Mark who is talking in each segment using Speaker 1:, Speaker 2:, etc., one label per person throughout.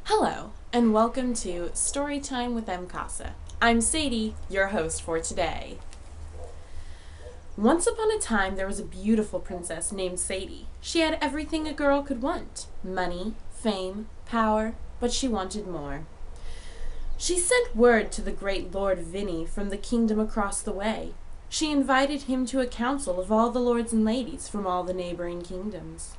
Speaker 1: Hello, and welcome to Storytime with EmCaSa. I'm Sadie, your host for today. Once upon a time, there was a beautiful princess named Sadie. She had everything a girl could want: money, fame, power, but she wanted more. She sent word to the great Lord Vinny from the kingdom across the way. She invited him to a council of all the lords and ladies from all the neighboring kingdoms.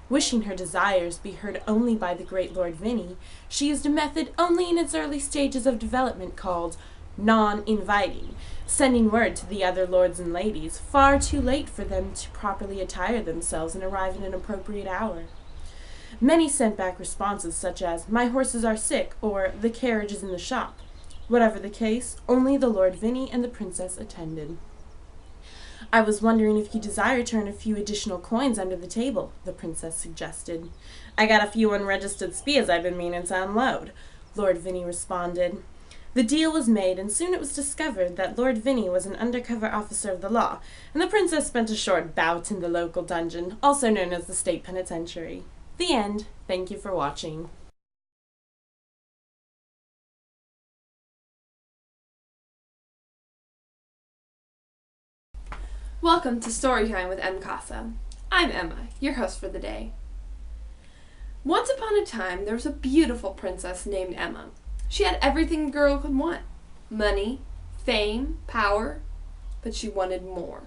Speaker 1: Wishing her desires be heard only by the great Lord Vinny, she used a method only in its early stages of development called non-inviting, sending word to the other lords and ladies far too late for them to properly attire themselves and arrive at an appropriate hour. Many sent back responses such as, "My horses are sick," or "The carriage is in the shop." Whatever the case, only the Lord Vinny and the princess attended. "I was wondering if you desire to earn a few additional coins under the table," the princess suggested. "I got a few unregistered spies I've been meaning to unload," Lord Vinny responded. The deal was made, and soon it was discovered that Lord Vinny was an undercover officer of the law, and the princess spent a short bout in the local dungeon, also known as the state penitentiary. The end. Thank you for watching.
Speaker 2: Welcome to Storytime with EmCaSa. I'm Emma, your host for the day. Once upon a time, there was a beautiful princess named Emma. She had everything a girl could want: money, fame, power, but she wanted more.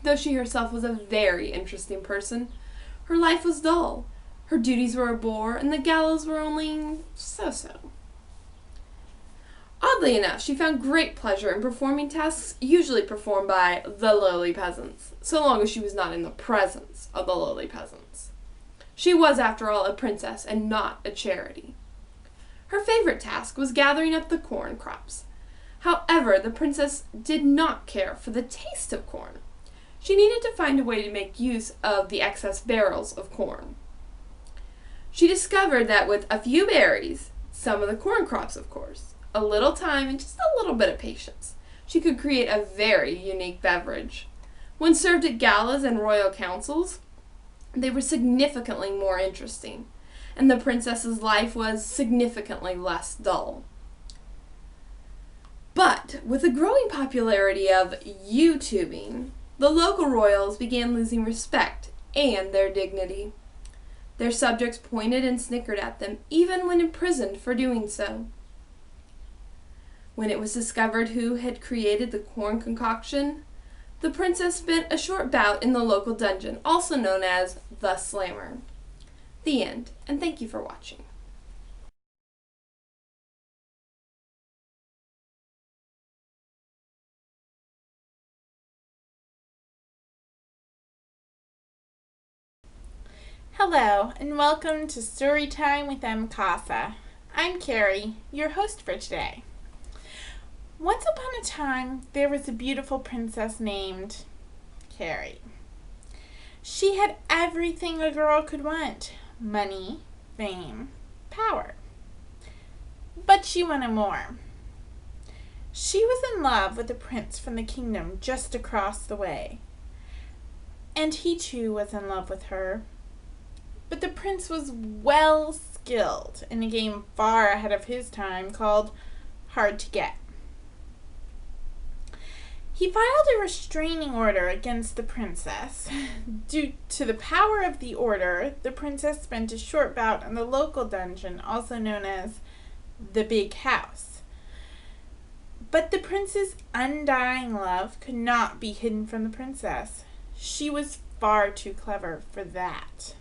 Speaker 2: Though she herself was a very interesting person, her life was dull. Her duties were a bore, and the gallows were only so-so. Oddly enough, she found great pleasure in performing tasks usually performed by the lowly peasants, so long as she was not in the presence of the lowly peasants. She was, after all, a princess and not a charity. Her favorite task was gathering up the corn crops. However, the princess did not care for the taste of corn. She needed to find a way to make use of the excess barrels of corn. She discovered that with a few berries, some of the corn crops, of course, a little time, and just a little bit of patience, she could create a very unique beverage. When served at galas and royal councils, they were significantly more interesting, and the princess's life was significantly less dull. But with the growing popularity of YouTubing, the local royals began losing respect and their dignity. Their subjects pointed and snickered at them, even when imprisoned for doing so. When it was discovered who had created the corn concoction, the princess spent a short bout in the local dungeon, also known as the Slammer. The end, and thank you for watching.
Speaker 3: Hello, and welcome to Storytime with EmCaSa. I'm Carrie, your host for today. Once upon a time, there was a beautiful princess named Carrie. She had everything a girl could want: money, fame, power. But she wanted more. She was in love with a prince from the kingdom just across the way, and he too was in love with her. But the prince was well skilled in a game far ahead of his time called Hard to Get. He filed a restraining order against the princess. Due to the power of the order, the princess spent a short bout in the local dungeon, also known as the Big House. But the prince's undying love could not be hidden from the princess. She was far too clever for that.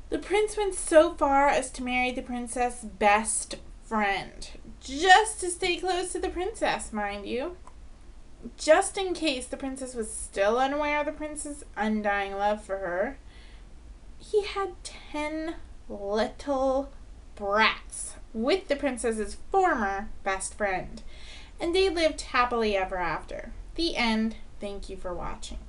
Speaker 3: The prince went so far as to marry the princess' best friend, just to stay close to the princess, mind you. Just in case the princess was still unaware of the prince's undying love for her, he had 10 little brats with the princess's former best friend, and they lived happily ever after. The end. Thank you for watching.